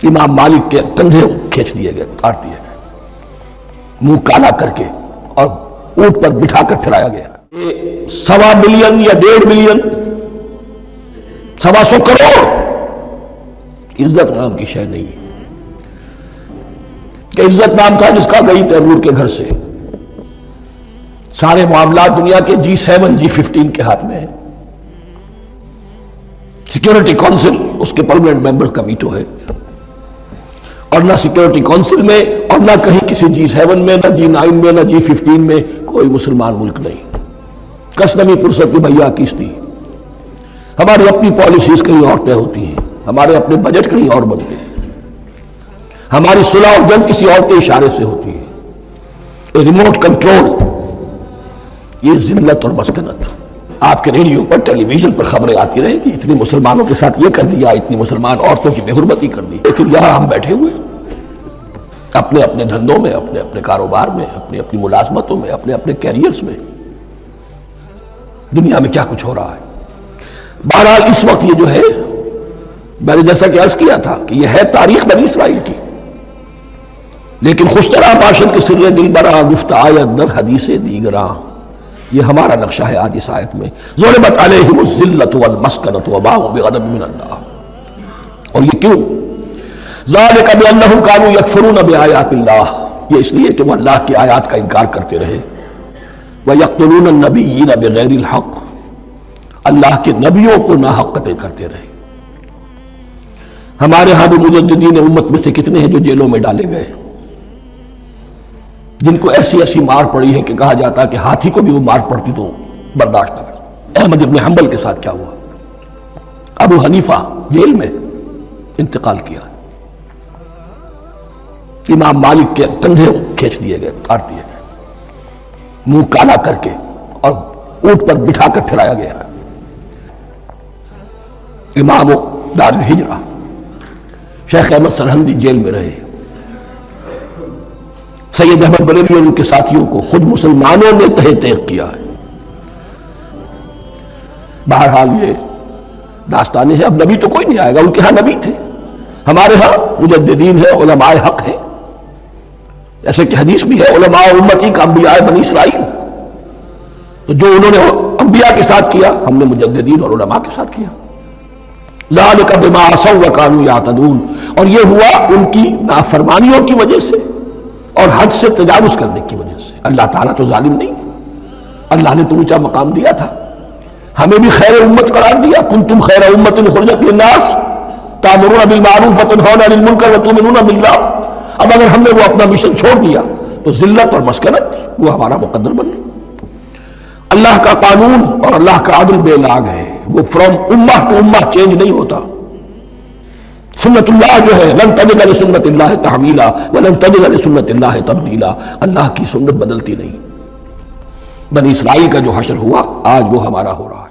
امام مالک کے کندھے کھینچ دیے گئے، اتار دیے گئے، منہ کالا کر کے اور اونٹ پر بٹھا کر پھرایا گیا۔ 1.25 ملین یا 1.5 ملین 125 کروڑ عزت نام کی شے نہیں ہے کہ عزت نام تھا جس کا گئی تیمور کے گھر سے۔ سارے معاملات دنیا کے G7 G15 کے ہاتھ میں ہے، سیکیورٹی کونسل اس کے پرماننٹ ممبر کا ویٹو ہے، اور نہ سیکیورٹی کونسل میں اور نہ کہیں کسی G7 میں، نہ G9 میں، نہ G15 میں کوئی مسلمان ملک نہیں۔ کس نمی پرسد کی بھیا کیستی، ہماری اپنی پالیسیز کہیں اور طے ہوتی ہیں، ہمارے اپنے بجٹ کہیں اور بنتے ہیں، ہماری صلح اور جنگ کسی اور کے اشارے سے ہوتی ہے۔ ریموٹ کنٹرول، یہ ذلت اور مسکنت۔ آپ کے ریڈیو پر ٹیلی ویژن پر خبریں آتی رہیں کہ اتنی مسلمانوں کے ساتھ یہ کر دیا، اتنی مسلمان عورتوں کی بے حرمتی کر دی، لیکن یہاں ہم بیٹھے ہوئے اپنے اپنے دھندوں میں، اپنے اپنے کاروبار میں، اپنی اپنی ملازمتوں میں، اپنے اپنے کیریئرز میں، دنیا میں کیا کچھ ہو رہا ہے۔ بہرحال اس وقت یہ جو ہے، میں نے جیسا کہ عرض کیا تھا کہ یہ ہے تاریخ بنی اسرائیل کی، لیکن خوشترا باشد کے سر دل برا گفت آیت در حدیث دیگراں، یہ ہمارا نقشہ ہے آج اس آیت میں۔ ضربت علیہم الذلۃ والمسکنۃ وباءوا بغضب من اللہ، اور یہ کیوں؟ ذالک بانہم کانوا یکفرون بآیات اللہ، یہ اس لیے کہ وہ اللہ کی آیات کا انکار کرتے رہے۔ وَيَقْتُلُونَ النَّبِيِّينَ بِغَيْرِ الْحَقِّ، اللہ کے نبیوں کو ناحق قتل کرتے رہے۔ ہمارے ہاں بھی مجددین امت میں سے کتنے ہیں جو جیلوں میں ڈالے گئے، جن کو ایسی ایسی مار پڑی ہے کہ کہا جاتا ہے کہ ہاتھی کو بھی وہ مار پڑتی تو برداشت نہ کرتا۔ احمد ابن حنبل کے ساتھ کیا ہوا؟ ابو حنیفہ جیل میں انتقال کیا، امام مالک کے کندھے کھینچ دیے گئے، اتار دیے گئے، منہ کالا کر کے اور اونٹ پر بٹھا کر پھرایا گیا۔ امام دار الہجرہ شیخ احمد سرہندی جیل میں رہے، سید احمد بریلوی اور ان کے ساتھیوں کو خود مسلمانوں نے تہہ تیغ کیا ہے۔ بہرحال یہ داستانیں ہیں، اب نبی تو کوئی نہیں آئے گا، ان کے ہاں نبی تھے، ہمارے ہاں مجددین ہیں، علماء حق ہیں، جیسے کہ حدیث بھی ہے علماء امتی کا انبیاء بنی اسرائیل، تو جو انہوں نے انبیاء کے ساتھ کیا ہم نے مجددین اور علماء کے ساتھ کیا۔ ذالک بما عصوا وکانوا یعتدون، اور یہ ہوا ان کی نافرمانیوں کی وجہ سے اور حد سے تجاوز کرنے کی وجہ سے۔ اللہ تعالیٰ تو ظالم نہیں ہے، اللہ نے تو اونچا مقام دیا تھا، ہمیں بھی خیر امت قرار دیا، کنتم خیر امت اخرجت للناس تأمرون بالمعروف وتنہون عن المنکر وتؤمنون باللہ۔ اب اگر ہم نے وہ اپنا مشن چھوڑ دیا تو ذلت اور مسکنت وہ ہمارا مقدر بن گئی۔ اللہ کا قانون اور اللہ کا عدل بے لاگ ہے، وہ فرام امہ ٹو امہ چینج نہیں ہوتا۔ سنت اللہ جو ہے لن تجد لسنت اللہ تحویلا ولن تجد لسنت اللہ تبدیلا، اللہ کی سنت بدلتی نہیں۔ بنی اسرائیل کا جو حشر ہوا آج وہ ہمارا ہو رہا۔